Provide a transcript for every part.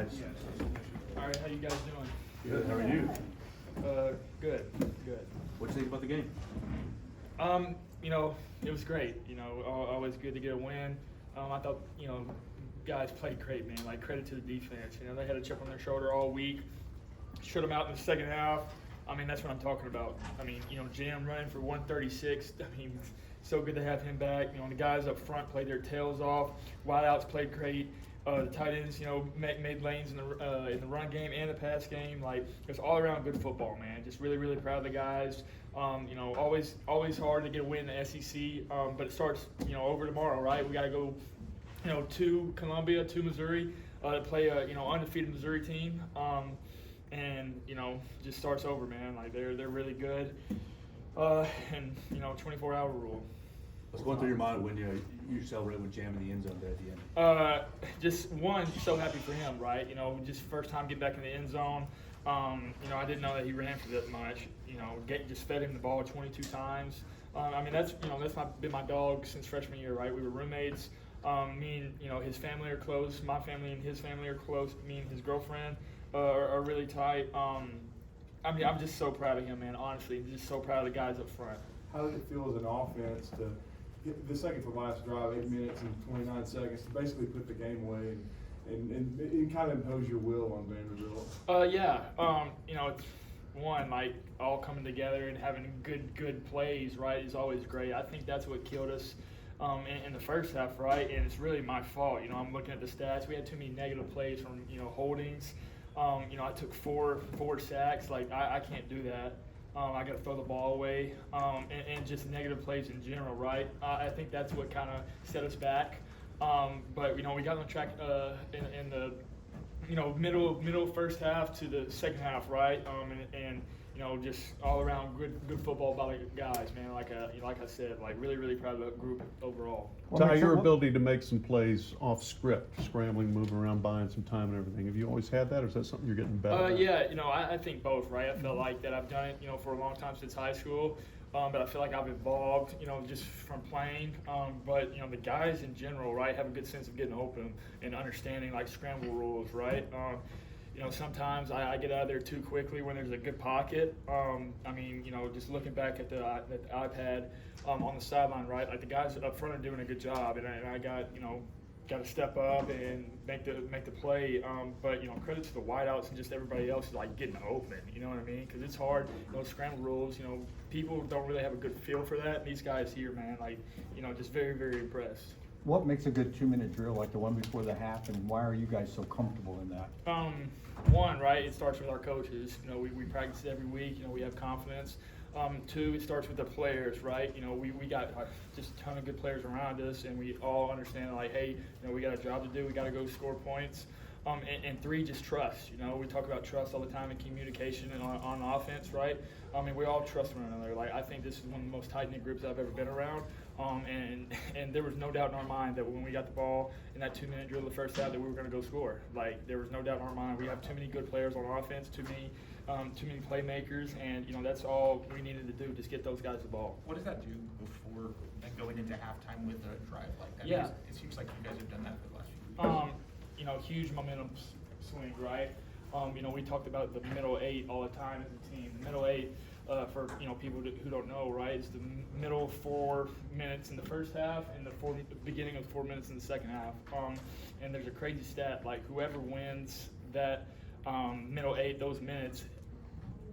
guys. All right, how you guys doing? Good. How are you? Good. What do you think about the game? It was great. Always good to get a win. I thought, guys played great, man. Like, credit to the defense. They had a chip on their shoulder all week. Shut them out in the second half. That's what I'm talking about. Jam running for 136. So good to have him back. The guys up front played their tails off. Wideouts played great. The tight ends, made lanes in the run game and the pass game. Like, it's all around good football, man. Just really, really proud of the guys. Always hard to get a win in the SEC, but it starts, over tomorrow, right? We got to go, to Columbia, to Missouri, to play a, undefeated Missouri team. Just starts over, man. Like, they're really good. 24-hour rule. What's going through your mind when you celebrate with Jam in the end zone there at the end? Just one, so happy for him, right? Just first time getting back in the end zone. I didn't know that he ran for that much. Just fed him the ball 22 times. That's been my dog since freshman year, right? We were roommates. Me and his family are close. My family and his family are close. Me and his girlfriend are really tight. I'm just so proud of him, man. Honestly, I'm just so proud of the guys up front. How did it feel as an offense to get the second to last drive, 8 minutes and 29 seconds, to basically put the game away and kind of impose your will on Vanderbilt? It's one, like, all coming together and having good plays, right, is always great. I think that's what killed us in the first half, right, and it's really my fault. I'm looking at the stats. We had too many negative plays from, holdings. I took four sacks. Like, I can't do that. I got to throw the ball away, and just negative plays in general, right? I think that's what kind of set us back. But we got on track in the middle first half to the second half, right? Just all around good football by the guys, man. Like I said, like really proud of the group overall. Ty, your ability to make some plays off script, scrambling, moving around, buying some time and everything. Have you always had that, or is that something you're getting better at? Yeah, I think both, right? I feel like that I've done it, for a long time since high school. But I feel like I've evolved, just from playing. But the guys in general, right, have a good sense of getting open and understanding like scramble rules, right? Sometimes I get out of there too quickly when there's a good pocket. Just looking back at the iPad on the sideline, right? Like, the guys up front are doing a good job, and I got to step up and make the play. But credit to the wideouts and just everybody else is like getting open. You know what I mean? Because it's hard. Scramble rules. People don't really have a good feel for that. And these guys here, man, like, just very, very impressed. What makes a good 2-minute drill like the one before the half, and why are you guys so comfortable in that? One, right, it starts with our coaches. We practice it every week. We have confidence. Two, it starts with the players, right? We got just a ton of good players around us, and we all understand, like, hey, we got a job to do. We got to go score points. And three, just trust. We talk about trust all the time and communication and on offense, right? We all trust one another. Like, I think this is one of the most tight-knit groups I've ever been around. And there was no doubt in our mind that when we got the ball in that 2-minute drill the first half that we were going to go score. Like, there was no doubt in our mind. We have too many good players on offense, too many playmakers, and that's all we needed to do, just get those guys the ball. What does that do before going into halftime with a drive like that? Yeah. It seems like you guys have done that for the last few weeks. Huge momentum swing, right? We talked about the middle 8 all the time as a team. The middle 8, for people who don't know, right, it's the middle 4 minutes in the first half and the beginning of 4 minutes in the second half. And there's a crazy stat, like, whoever wins that middle 8, those minutes,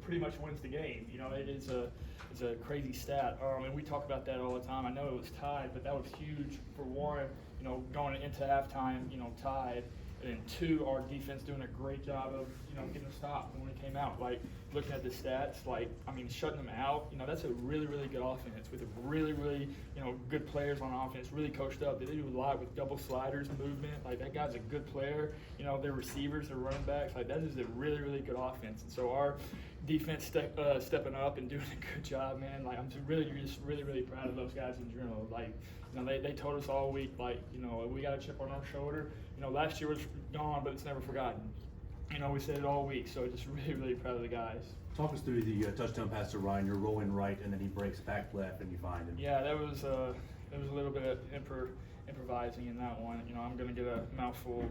pretty much wins the game. It's a crazy stat. And we talk about that all the time. I know it was tied, but that was huge for one, going into halftime, tied. And two, our defense doing a great job of, getting a stop when it came out. Like, looking at the stats, shutting them out, that's a really, really good offense with a really, really, good players on offense, really coached up. They do a lot with double sliders, movement. Like, that guy's a good player. Their receivers, their running backs, like, that is a really, really good offense. And so our defense stepping up and doing a good job, man. Like, I'm just really proud of those guys in general. Like, they told us all week, like, we got a chip on our shoulder. Last year was gone, but it's never forgotten. We said it all week, so just really proud of the guys. Talk us through the touchdown pass to Ryan. You're rolling right, and then he breaks back left, and you find him. Yeah, that was a little bit of improvising in that one. You know, I'm gonna get a mouthful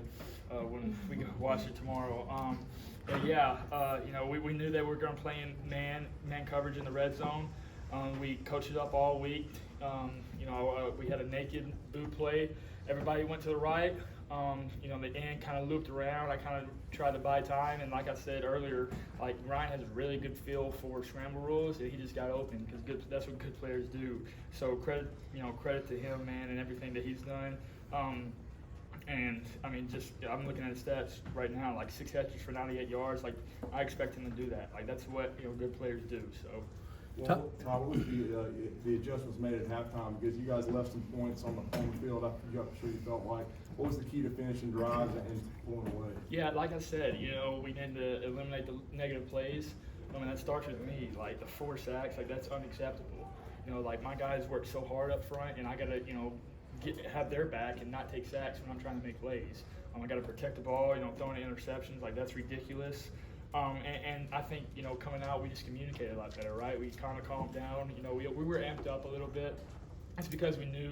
when we go watch it tomorrow. But yeah, you know, we knew that we were gonna play in man coverage in the red zone. We coached it up all week. You know, we had a naked boot play. Everybody went to the right. You know, the end kind of looped around. I kind of tried to buy time, and like I said earlier, like Ryan has a really good feel for scramble rules, and he just got open because that's what good players do. So credit to him, man, and everything that he's done. And I mean, I'm looking at his stats right now, like 6 catches for 98 yards. Like I expect him to do that. Like that's what good players do. So. Well, Todd, what was the adjustments made at halftime? Because you guys left some points on the home field. I'm sure you felt like. What was the key to finishing drives and pulling away? Yeah, like I said, we need to eliminate the negative plays. I mean, that starts with me. Like the 4 sacks, like that's unacceptable. Like my guys work so hard up front, and I gotta, have their back and not take sacks when I'm trying to make plays. I gotta protect the ball. Throwing interceptions, like that's ridiculous. And I think, coming out, we just communicated a lot better, right? We kind of calmed down. We were amped up a little bit. It's because we knew,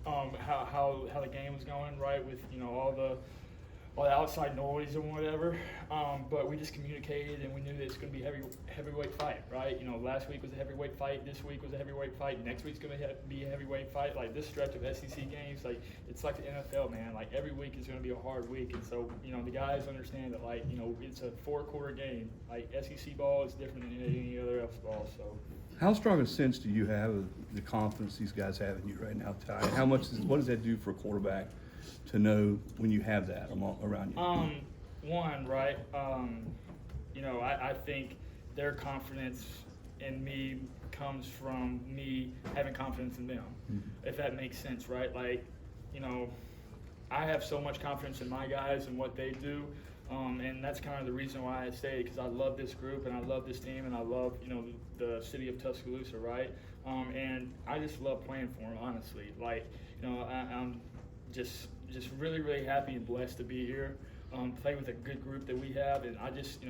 how the game was going, right? With, all the outside noise and whatever. But we just communicated, and we knew that it's going to be a heavyweight fight, right? Last week was a heavyweight fight. This week was a heavyweight fight. Next week's going to be a heavyweight fight. Like this stretch of SEC games, like it's like the NFL, man. Like every week is going to be a hard week, and so the guys understand that, like it's a 4-quarter game. Like SEC ball is different than any other else ball. So. How strong a sense do you have of the confidence these guys have in you right now, Ty? What does that do for a quarterback to know when you have that around you? One, right? I think their confidence in me comes from me having confidence in them, if that makes sense, right? Like, I have so much confidence in my guys and what they do. And that's kind of the reason why I say, because I love this group and I love this team and I love, the city of Tuscaloosa, right? And I just love playing for them, honestly. Like, I'm just really, really happy and blessed to be here, play with a good group that we have. And I just,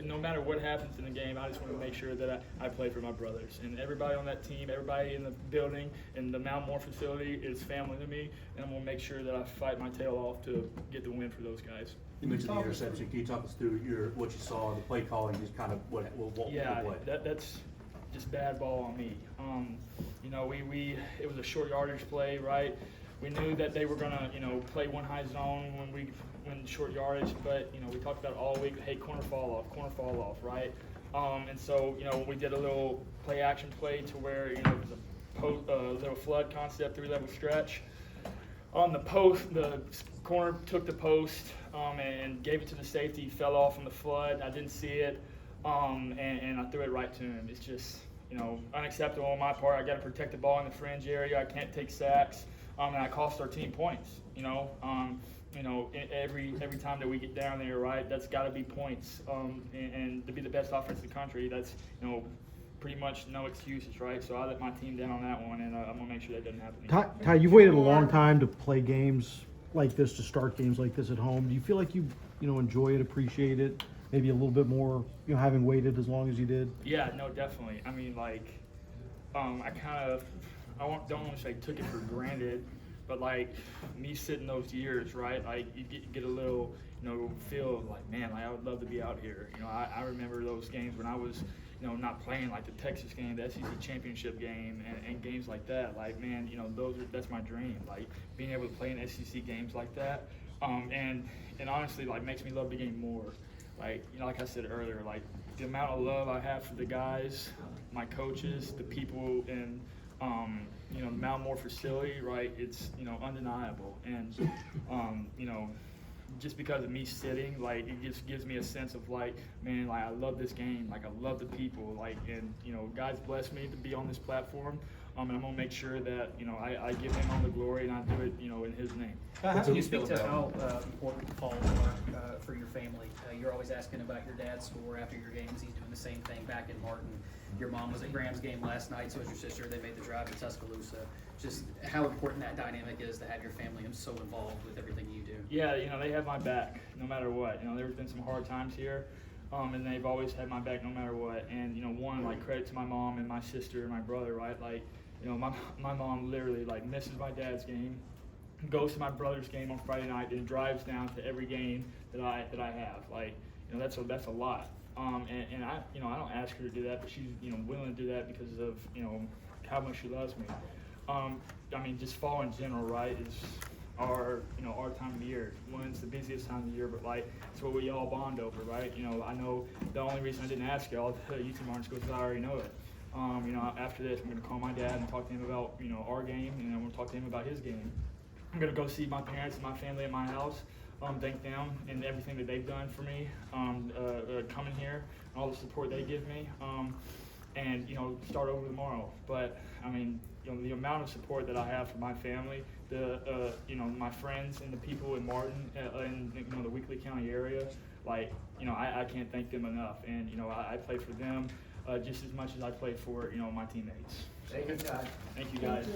no matter what happens in the game, I just want to make sure that I play for my brothers. And everybody on that team, everybody in the building, and the Mount Moore facility is family to me. And I'm going to make sure that I fight my tail off to get the win for those guys. You mentioned the interception. Can you talk us through what you saw, the play calling, just kind of what Yeah, play? that's just bad ball on me. It was a short yardage play, right? We knew that they were gonna, play one high zone when short yardage, but we talked about it all week. Hey, corner fall off, right? And so we did a little play action play to where it was a little flood concept, 3-level stretch. On the post, the corner took the post and gave it to the safety. Fell off on the flood. I didn't see it, and I threw it right to him. It's just unacceptable on my part. I got to protect the ball in the fringe area. I can't take sacks. And I cost our team points. Every time that we get down there, right, that's got to be points. And to be the best offense in the country, that's pretty much no excuses, right? So I let my team down on that one, and I'm gonna make sure that doesn't happen. Ty, you've waited a long time to play games like this, to start games like this at home. Do you feel like you enjoy it, appreciate it, maybe a little bit more, having waited as long as you did? Yeah, no, definitely. I mean, like, don't want to say took it for granted, but like me sitting those years, right? Like you get a little, feel like, man, like I would love to be out here. I remember those games when I was, not playing, like the Texas game, the SEC championship game, and games like that. Like, man, that's my dream. Like being able to play in SEC games like that, and honestly, like makes me love the game more. Like, like I said earlier, like the amount of love I have for the guys, my coaches, the people, and the Mount Moore facility, right? It's undeniable, and just because of me sitting, like it just gives me a sense of like, man, like I love this game, like I love the people, like, and God's blessed me to be on this platform, and I'm gonna make sure that I give Him all the glory and I do it in His name. How can you speak to how important falls are for your family? You're always asking about your dad's score after your games. He's doing the same thing back in Martin. Your mom was at Graham's game last night, so was your sister. They made the drive to Tuscaloosa. Just how important that dynamic is to have your family so involved with everything you do. Yeah, they have my back no matter what. There's been some hard times here, and they've always had my back no matter what. And one, like credit to my mom and my sister and my brother, right? Like You know, my mom literally like misses my dad's game, goes to my brother's game on Friday night, and drives down to every game that I have. Like, you know, that's a lot. And I, you know, I don't ask her to do that, but she's, you know, willing to do that because of, you know, how much she loves me. I mean, just fall in general, right, is our, you know, our time of the year. It's the busiest time of the year, but like, it's what we all bond over, right? You know, I know the only reason I didn't ask y'all to UT Martin School is because I already know it. You know, after this, I'm going to call my dad and talk to him about, you know, our game, and I'm going to talk to him about his game. I'm going to go see my parents and my family at my house, thank them and everything that they've done for me, coming here, and all the support they give me, and, you know, start over tomorrow. But, I mean, you know, the amount of support that I have from my family, you know, my friends and the people in Martin, and, you know, the Weakley County area, like, you know, I can't thank them enough. And, you know, I play for them just as much as I play for, you know, my teammates. Thank you, Todd. Thank you, guys.